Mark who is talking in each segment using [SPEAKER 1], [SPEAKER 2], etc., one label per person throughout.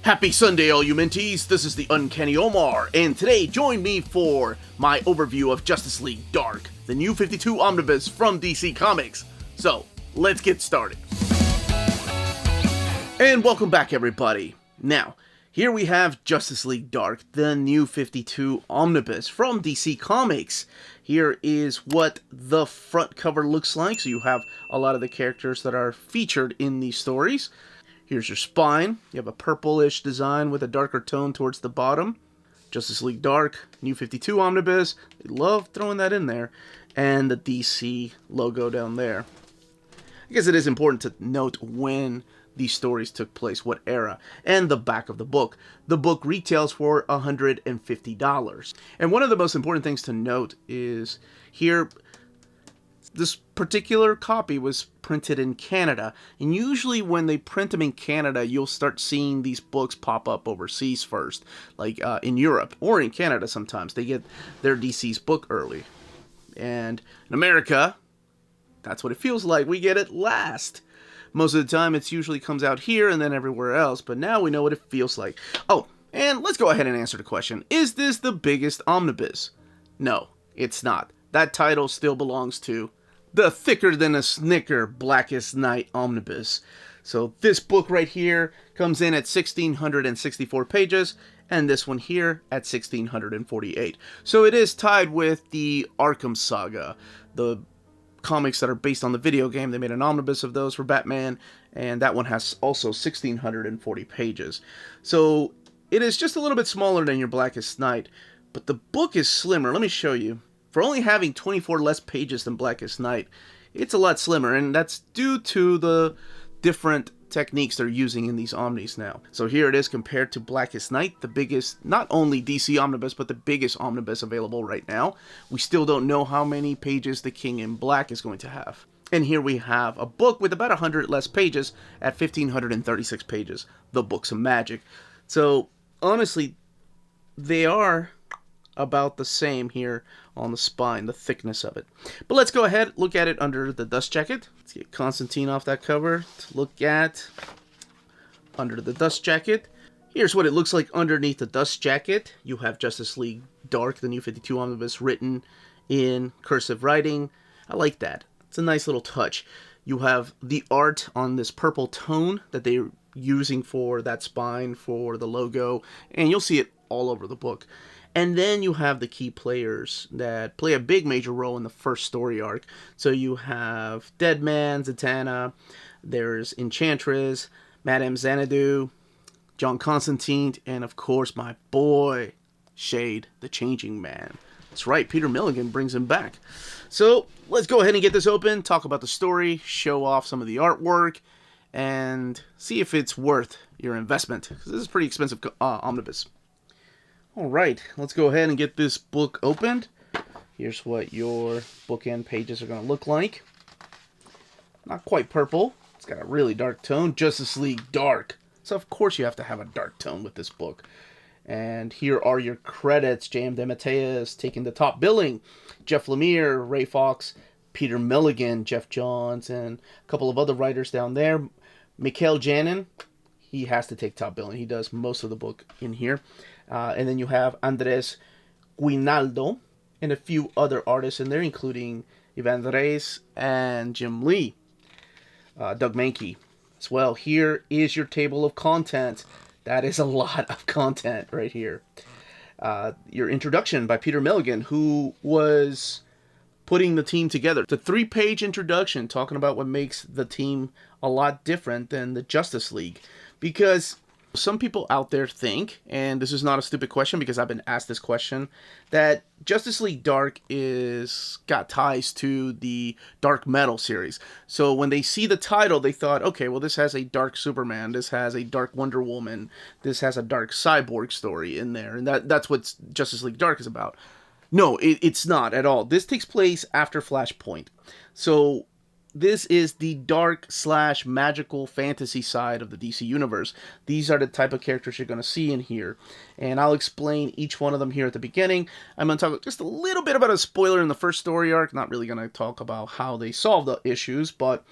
[SPEAKER 1] Happy Sunday, all you Minties! This is the Uncanny Omar, and today join me for my overview of Justice League Dark, the new 52 Omnibus from DC Comics. So, let's get started. And welcome back, everybody. Now, here we have Justice League Dark, the new 52 Omnibus from DC Comics. Here is what the front cover looks like, so you have a lot of the characters that are featured in these stories. Here's your spine. You have a purplish design with a darker tone towards the bottom. Justice League Dark, New 52 Omnibus. They love throwing that in there. And the DC logo down there. I guess it is important to note when these stories took place, what era, and the back of the book. The book retails for $150. And one of the most important things to note is here, this particular copy was printed in Canada, and usually when they print them in Canada, you'll start seeing these books pop up overseas first, like in Europe, or in Canada sometimes. They get their DC's book early. And in America, that's what it feels like. We get it last. Most of the time, it usually comes out here and then everywhere else, but now we know what it feels like. Oh, and let's go ahead and answer the question. Is this the biggest omnibus? No, it's not. That title still belongs to the thicker than a Snicker Blackest Night Omnibus. So this book right here comes in at 1,664 pages, and this one here at 1,648. So it is tied with the Arkham Saga, the comics that are based on the video game. They made an omnibus of those for Batman, and that one has also 1,640 pages. So it is just a little bit smaller than your Blackest Night, but the book is slimmer. Let me show you. For only having 24 less pages than Blackest Night, it's a lot slimmer, and that's due to the different techniques they're using in these omnis now. So here it is compared to Blackest Night, the biggest, not only DC omnibus, but the biggest omnibus available right now. We still don't know how many pages the King in Black is going to have. And here we have a book with about 100 less pages at 1,536 pages, The Books of Magic. So, honestly, they are about the same here on the spine, the thickness of it. But let's go ahead, look at it under the dust jacket. Let's get Constantine off that cover to look at under the dust jacket. Here's what it looks like underneath the dust jacket. You have Justice League Dark, the new 52 Omnibus, written in cursive writing. I like that. It's a nice little touch. You have the art on this purple tone that they're using for that spine, for the logo, and you'll see it all over the book. And then you have the key players that play a big major role in the first story arc. So you have Deadman, Zatanna, there's Enchantress, Madame Xanadu, John Constantine, and of course my boy, Shade, the Changing Man. That's right, Peter Milligan brings him back. So let's go ahead and get this open, talk about the story, show off some of the artwork, and see if it's worth your investment. Because this is a pretty expensive omnibus. Alright, let's go ahead and get this book opened. Here's what your bookend pages are going to look like. Not quite purple. It's got a really dark tone. Justice League Dark. So of course you have to have a dark tone with this book. And here are your credits. J.M. DeMatteis taking the top billing. Jeff Lemire, Ray Fox, Peter Milligan, Jeff Johns, and a couple of other writers down there. Mikhail Janin, he has to take top billing. He does most of the book in here. And then you have Andres Guinaldo and a few other artists in there, including Ivan Reyes and Jim Lee. Doug Mahnke as well. Here is your table of contents. That is a lot of content right here. Your introduction by Peter Milligan, who was putting the team together. It's a 3-page introduction talking about what makes the team a lot different than the Justice League. Because some people out there think, and this is not a stupid question because I've been asked this question, that Justice League Dark is got ties to the Dark Metal series. So when they see the title, they thought, okay, well, this has a Dark Superman, this has a Dark Wonder Woman, this has a Dark Cyborg story in there, and that's what Justice League Dark is about. No, it's not at all. This takes place after Flashpoint. So this is the dark/magical fantasy side of the DC Universe. These are the type of characters you're going to see in here. And I'll explain each one of them here at the beginning. I'm going to talk just a little bit about a spoiler in the first story arc. Not really going to talk about how they solve the issues, but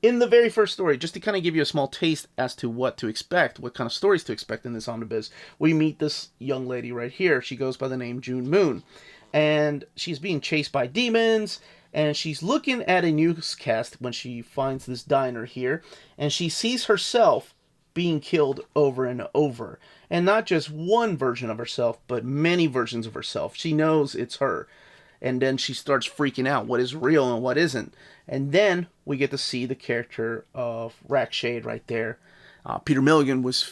[SPEAKER 1] In the very first story, just to kind of give you a small taste as to what to expect, what kind of stories to expect in this omnibus, we meet this young lady right here. She goes by the name June Moon, and she's being chased by demons, and she's looking at a newscast when she finds this diner here, and she sees herself being killed over and over. And not just one version of herself, but many versions of herself. She knows it's her. And then she starts freaking out what is real and what isn't. And then we get to see the character of Shade right there. Peter Milligan was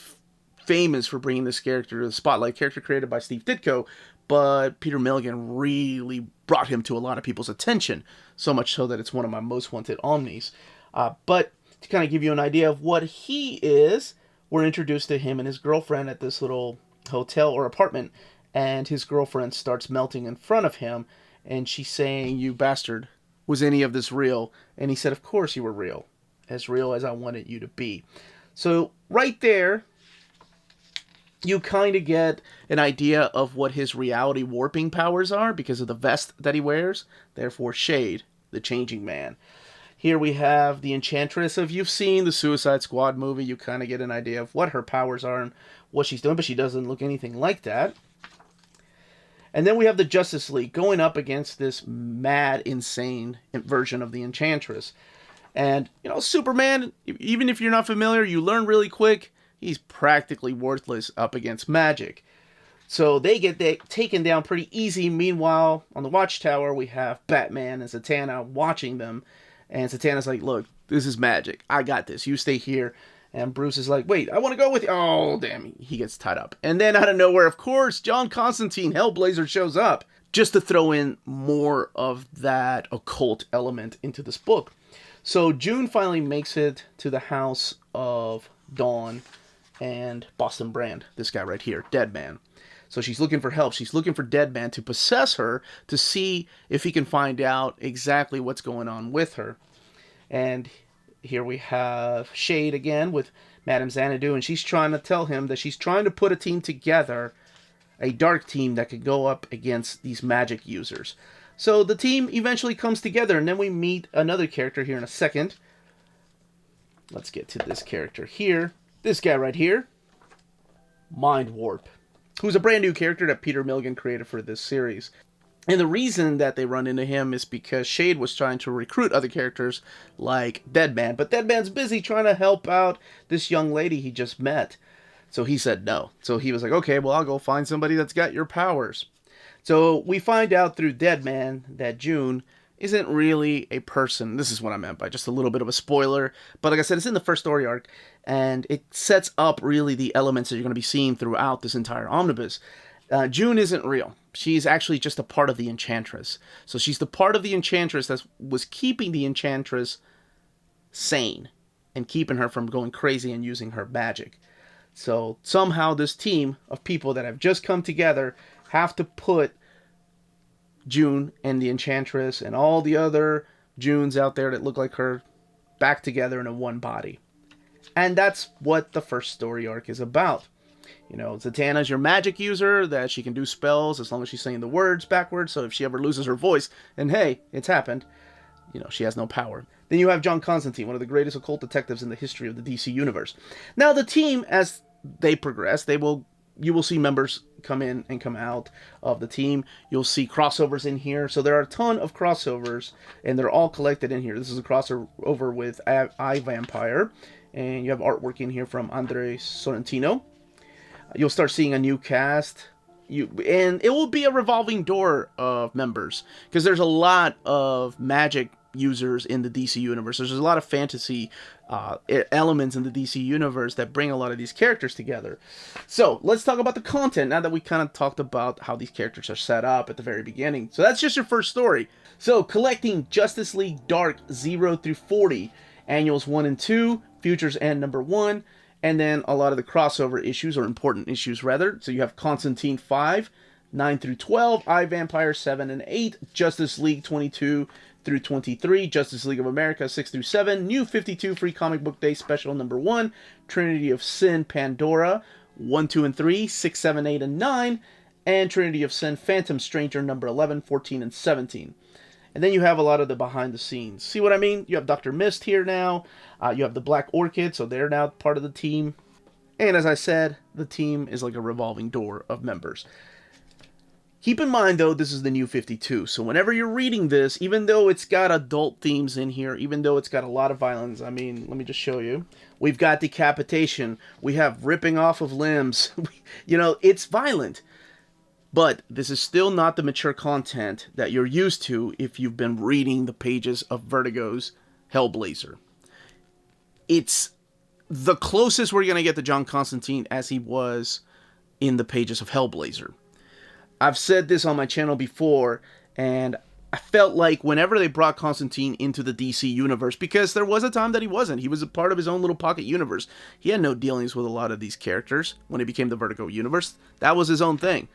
[SPEAKER 1] famous for bringing this character to the spotlight, character created by Steve Ditko, but Peter Milligan really brought him to a lot of people's attention, so much so that it's one of my most wanted Omnis. But to kind of give you an idea of what he is, we're introduced to him and his girlfriend at this little hotel or apartment, and his girlfriend starts melting in front of him, and she's saying, "You bastard, was any of this real?" And he said, "Of course you were real as I wanted you to be." So right there, you kind of get an idea of what his reality warping powers are because of the vest that he wears. Therefore, Shade, the changing man. Here we have the Enchantress. If you've seen the Suicide Squad movie, you kind of get an idea of what her powers are and what she's doing, but she doesn't look anything like that. And then we have the Justice League going up against this mad, insane version of the Enchantress. And, you know, Superman, even if you're not familiar, you learn really quick, he's practically worthless up against magic. So they get taken down pretty easy. Meanwhile, on the Watchtower, we have Batman and Zatanna watching them. And Zatanna's like, "Look, this is magic. I got this. You stay here." And Bruce is like, "Wait, I want to go with you." Oh, damn. He gets tied up. And then out of nowhere, of course, John Constantine, Hellblazer, shows up just to throw in more of that occult element into this book. So June finally makes it to the house of Dawn and Boston Brand, this guy right here, Deadman. So she's looking for help. She's looking for Deadman to possess her to see if he can find out exactly what's going on with her. And here we have Shade again with Madame Xanadu, and she's trying to tell him that she's trying to put a team together, a dark team that could go up against these magic users. So the team eventually comes together, and then we meet another character here in a second. Let's get to this character here. This guy right here, Mind Warp, who's a brand new character that Peter Milligan created for this series. And the reason that they run into him is because Shade was trying to recruit other characters like Deadman. But Deadman's busy trying to help out this young lady he just met. So he said no. So he was like, "Okay, well, I'll go find somebody that's got your powers." So we find out through Deadman that June isn't really a person. This is what I meant by just a little bit of a spoiler. But like I said, it's in the first story arc. And it sets up really the elements that you're going to be seeing throughout this entire omnibus. June isn't real. She's actually just a part of the Enchantress. So she's the part of the Enchantress that was keeping the Enchantress sane and keeping her from going crazy and using her magic. So somehow this team of people that have just come together have to put June and the Enchantress and all the other Junes out there that look like her back together in a one body. And that's what the first story arc is about. You know, Zatanna's your magic user, that she can do spells as long as she's saying the words backwards. So if she ever loses her voice, and hey, it's happened, you know, she has no power. Then you have John Constantine, one of the greatest occult detectives in the history of the DC universe. Now the team, as they progress, you will see members come in and come out of the team. You'll see crossovers in here. So there are a ton of crossovers, and they're all collected in here. This is a crossover with I, Vampire, and you have artwork in here from Andre Sorrentino. You'll start seeing a new cast. And it will be a revolving door of members, because there's a lot of magic users in the DC universe. There's a lot of fantasy elements in the DC universe that bring a lot of these characters together. So let's talk about the content now that we kind of talked about how these characters are set up at the very beginning. So that's just your first story. So collecting Justice League Dark 0 through 40, annuals 1 and 2, Futures End number 1, and then a lot of the crossover issues, or important issues rather. So you have Constantine 5, 9 through 12, I, Vampire 7 and 8, Justice League 22 through 23, Justice League of America 6 through 7, New 52 Free Comic Book Day Special number 1, Trinity of Sin Pandora 1, 2, and 3, 6, 7, 8, and 9, and Trinity of Sin Phantom Stranger number 11, 14, and 17. And then you have a lot of the behind the scenes. See what I mean? You have Dr. Mist here now. You have the Black Orchid, so they're now part of the team. And as I said, the team is like a revolving door of members. Keep in mind, though, this is the New 52, so whenever you're reading this, even though it's got adult themes in here, even though it's got a lot of violence, I mean, let me just show you. We've got decapitation, we have ripping off of limbs, you know, it's violent. But this is still not the mature content that you're used to if you've been reading the pages of Vertigo's Hellblazer. It's the closest we're going to get to John Constantine as he was in the pages of Hellblazer. I've said this on my channel before, and I felt like whenever they brought Constantine into the DC universe, because there was a time that he wasn't. He was a part of his own little pocket universe. He had no dealings with a lot of these characters when he became the Vertigo universe. That was his own thing.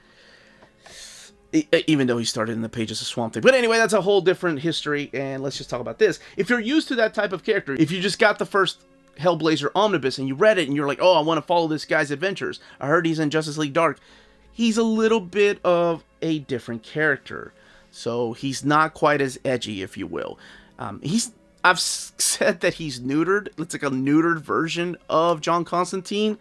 [SPEAKER 1] Even though he started in the pages of Swamp Thing. But anyway, that's a whole different history, and let's just talk about this. If you're used to that type of character, if you just got the first Hellblazer Omnibus and you read it and you're like, oh, I want to follow this guy's adventures. I heard he's in Justice League Dark. He's a little bit of a different character. So he's not quite as edgy, if you will. I've said that he's neutered. It's like a neutered version of John Constantine.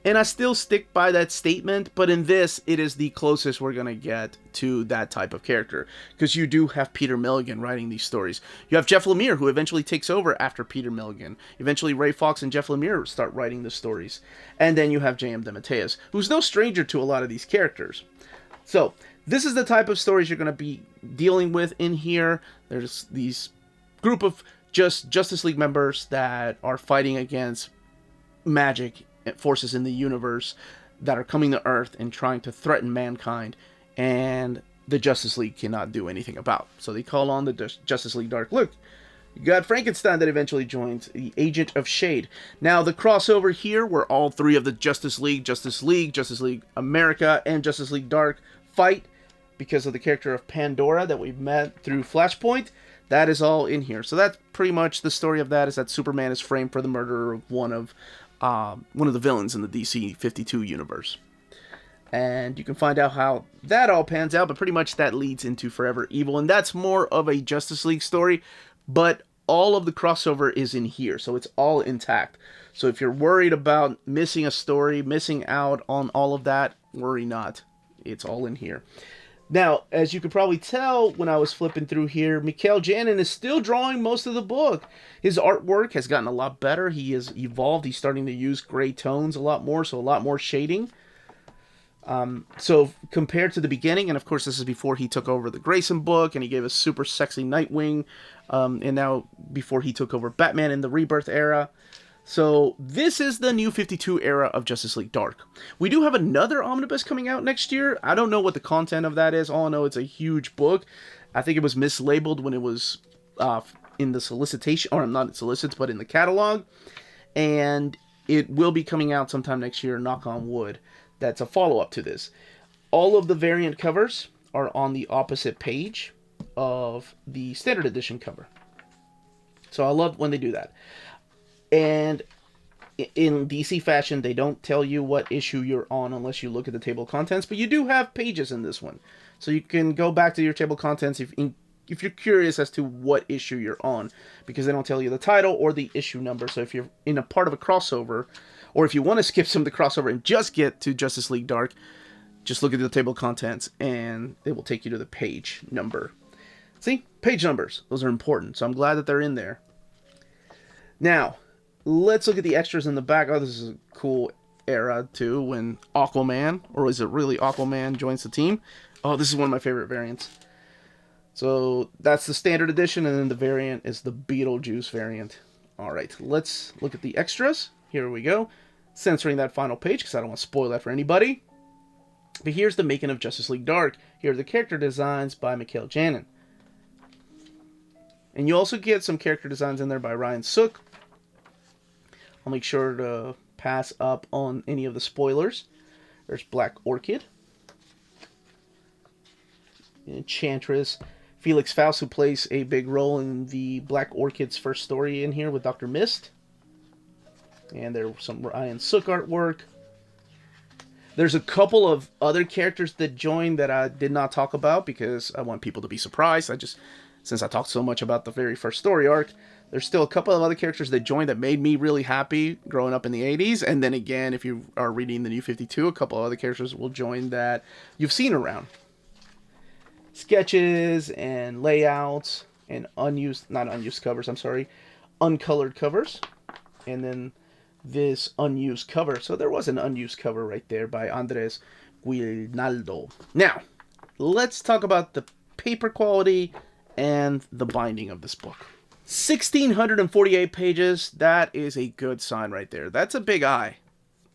[SPEAKER 1] And I still stick by that statement, but in this, it is the closest we're going to get to that type of character. Because you do have Peter Milligan writing these stories. You have Jeff Lemire, who eventually takes over after Peter Milligan. Eventually, Ray Fawkes and Jeff Lemire start writing the stories. And then you have J.M. DeMatteis, who's no stranger to a lot of these characters. So, this is the type of stories you're going to be dealing with in here. There's these group of Justice League members that are fighting against magic forces in the universe that are coming to Earth and trying to threaten mankind, and the Justice League cannot do anything about. So they call on the Justice League Dark. Look, you got Frankenstein that eventually joins, the Agent of Shade. Now, the crossover here, where all three of the Justice League America, and Justice League Dark fight because of the character of Pandora that we've met through Flashpoint, that is all in here. So that's pretty much the story of that, is that Superman is framed for the murder of one of the villains in the DC 52 universe. And you can find out how that all pans out, but pretty much that leads into Forever Evil, and that's more of a Justice League story, but all of the crossover is in here, so it's all intact. So if you're worried about missing a story, missing out on all of that, worry not. It's all in here. Now, as you could probably tell when I was flipping through here, Mikel Janin is still drawing most of the book. His artwork has gotten a lot better. He has evolved. He's starting to use gray tones a lot more, so a lot more shading. So compared to the beginning, and of course this is before he took over the Grayson book, and he gave us super sexy Nightwing, and now before he took over Batman in the Rebirth era. So this is the New 52 era of Justice League Dark. We do have another omnibus coming out next year. I don't know what the content of that is. All I know, it's a huge book. I think it was mislabeled when it was in the solicitation, or not solicits, but in the catalog. And it will be coming out sometime next year, knock on wood. That's a follow-up to this. All of the variant covers are on the opposite page of the standard edition cover. So I love when they do that. And in DC fashion, they don't tell you what issue you're on unless you look at the table of contents, but you do have pages in this one. So you can go back to your table of contents if you're curious as to what issue you're on, because they don't tell you the title or the issue number. So if you're in a part of a crossover, or if you want to skip some of the crossover and just get to Justice League Dark, just look at the table of contents and it will take you to the page number. See? Page numbers. Those are important. So I'm glad that they're in there. Now, let's look at the extras in the back. Oh, this is a cool era, too, when Aquaman, or is it really Aquaman, joins the team. Oh, this is one of my favorite variants. So, that's the standard edition, and then the variant is the Beetlejuice variant. Alright, let's look at the extras. Here we go. Censoring that final page, because I don't want to spoil that for anybody. But here's the making of Justice League Dark. Here are the character designs by Mikel Janin. And you also get some character designs in there by Ryan Sook. I'll make sure to pass up on any of the spoilers. There's Black Orchid, Enchantress, Felix Faust, who plays a big role in the Black Orchid's first story in here with Dr. Mist. And there's some Ryan Sook artwork. There's a couple of other characters that joined that I did not talk about because I want people to be surprised. since I talked so much about the very first story arc, there's still a couple of other characters that joined that made me really happy growing up in the 80s. And then again, if you are reading the New 52, a couple of other characters will join that you've seen around. Sketches and layouts and uncolored covers. And then this unused cover. So there was an unused cover right there by Andres Guinaldo. Now, let's talk about the paper quality and the binding of this book. 1,648 pages, that is a good sign right there. That's a big eye.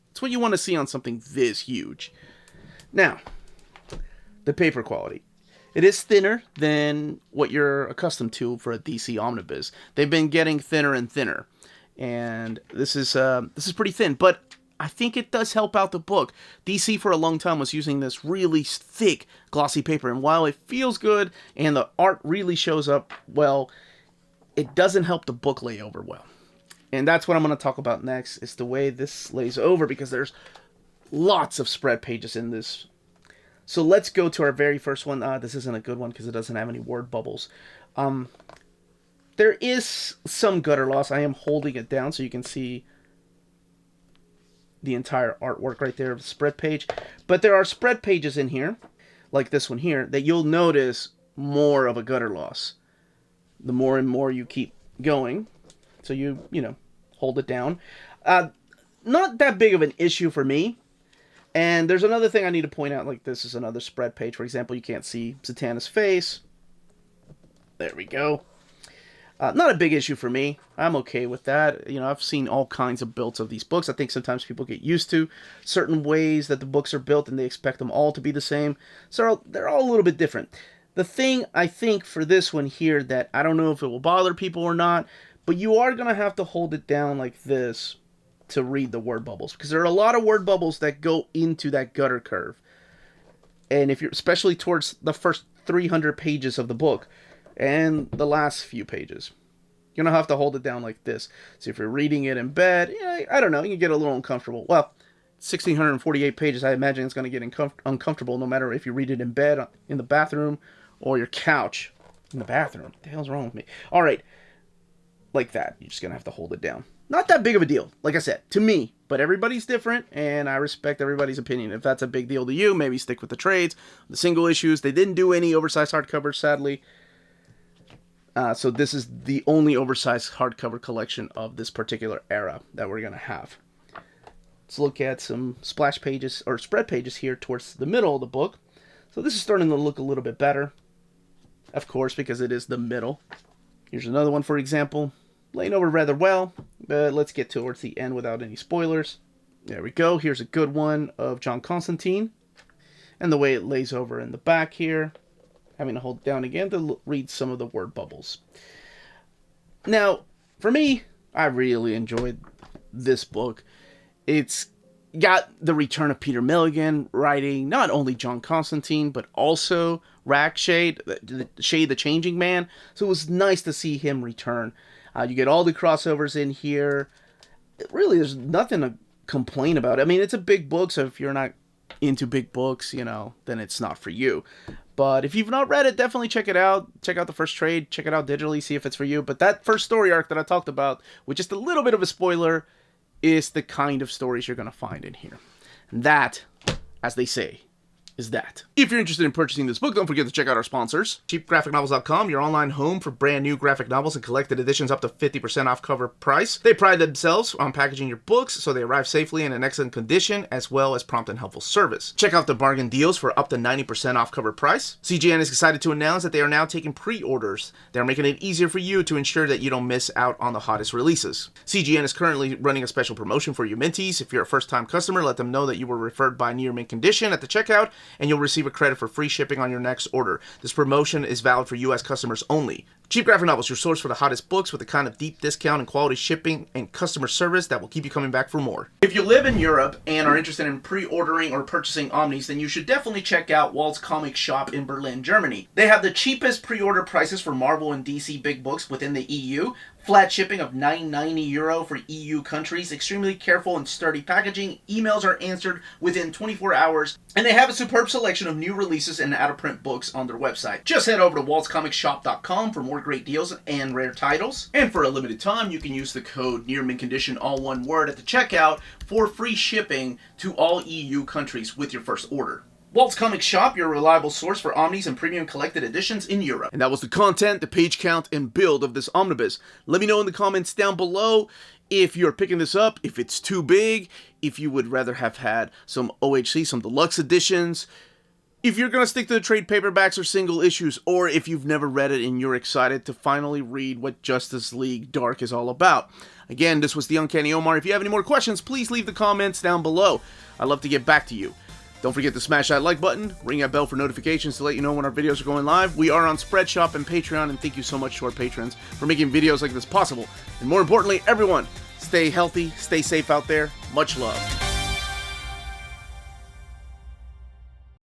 [SPEAKER 1] That's what you want to see on something this huge. Now, the paper quality. It is thinner than what you're accustomed to for a DC Omnibus. They've been getting thinner and thinner. And this is pretty thin, but I think it does help out the book. DC for a long time was using this really thick, glossy paper, and while it feels good and the art really shows up well, it doesn't help the book lay over well. And that's what I'm going to talk about next, is the way this lays over, because there's lots of spread pages in this. So let's go to our very first one. This isn't a good one because it doesn't have any word bubbles. There is some gutter loss. I am holding it down so you can see the entire artwork right there of the spread page. But there are spread pages in here, like this one here, that you'll notice more of a gutter loss. The more and more you keep going. So you hold it down. Not that big of an issue for me. And there's another thing I need to point out, like this is another spread page. For example, you can't see Zatanna's face. There we go. Not a big issue for me. I'm okay with that. I've seen all kinds of builds of these books. I think sometimes people get used to certain ways that the books are built and they expect them all to be the same. So they're all a little bit different. The thing I think for this one here that I don't know if it will bother people or not, but you are going to have to hold it down like this to read the word bubbles, because there are a lot of word bubbles that go into that gutter curve. And if you're especially towards the first 300 pages of the book, and the last few pages, you're going to have to hold it down like this. So if you're reading it in bed, I don't know, you can get a little uncomfortable. Well, 1,648 pages, I imagine it's going to get uncomfortable no matter if you read it in bed, in the bathroom, or your couch. In the bathroom. What the hell's wrong with me? All right, like that. You're just going to have to hold it down. Not that big of a deal, like I said, to me. But everybody's different, and I respect everybody's opinion. If that's a big deal to you, maybe stick with the trades, the single issues. They didn't do any oversized hardcovers, sadly. So this is the only oversized hardcover collection of this particular era that we're going to have. Let's look at some splash pages, or spread pages here towards the middle of the book. So this is starting to look a little bit better. Of course, because it is the middle. Here's another one, for example. Laying over rather well, but let's get towards the end without any spoilers. There we go. Here's a good one of John Constantine. And the way it lays over in the back here. Having to hold it down again to read some of the word bubbles. Now, for me, I really enjoyed this book. It's got the return of Peter Milligan writing not only John Constantine, but also Shade, the Changing Man. So it was nice to see him return. You get all the crossovers in here. Really, there's nothing to complain about. I mean, it's a big book, so if you're not into big books, then it's not for you. But if you've not read it, definitely check it out. Check out the first trade. Check it out digitally. See if it's for you. But that first story arc that I talked about, with just a little bit of a spoiler, is the kind of stories you're going to find in here. And that, as they say, is that. If you're interested in purchasing this book, don't forget to check out our sponsors. CheapGraphicNovels.com, your online home for brand new graphic novels and collected editions up to 50% off cover price. They pride themselves on packaging your books so they arrive safely and in excellent condition, as well as prompt and helpful service. Check out the bargain deals for up to 90% off cover price. CGN is excited to announce that they are now taking pre-orders. They're making it easier for you to ensure that you don't miss out on the hottest releases. CGN is currently running a special promotion for you Minties. If you're a first-time customer, let them know that you were referred by Near Mint Condition at the checkout, and you'll receive a credit for free shipping on your next order. This promotion is valid for U.S. customers only. Cheap Graphic Novels, your source for the hottest books with the kind of deep discount and quality shipping and customer service that will keep you coming back for more. If you live in Europe and are interested in pre-ordering or purchasing Omnis, then you should definitely check out Walt's Comic Shop in Berlin, Germany. They have the cheapest pre-order prices for Marvel and DC big books within the EU. Flat shipping of €9.90 for EU countries, extremely careful and sturdy packaging, emails are answered within 24 hours, and they have a superb selection of new releases and out-of-print books on their website. Just head over to waltscomicshop.com for more great deals and rare titles. And for a limited time, you can use the code nearmintcon, all one word, at the checkout for free shipping to all EU countries with your first order. Walt's Comic Shop, your reliable source for Omnis and premium collected editions in Europe. And that was the content, the page count, and build of this Omnibus. Let me know in the comments down below if you're picking this up, if it's too big, if you would rather have had some OHC, some deluxe editions, if you're going to stick to the trade paperbacks or single issues, or if you've never read it and you're excited to finally read what Justice League Dark is all about. Again, this was the Uncanny Omar. If you have any more questions, please leave the comments down below. I'd love to get back to you. Don't forget to smash that like button, ring that bell for notifications to let you know when our videos are going live. We are on Spreadshop and Patreon, and thank you so much to our patrons for making videos like this possible. And more importantly, everyone, stay healthy, stay safe out there. Much love.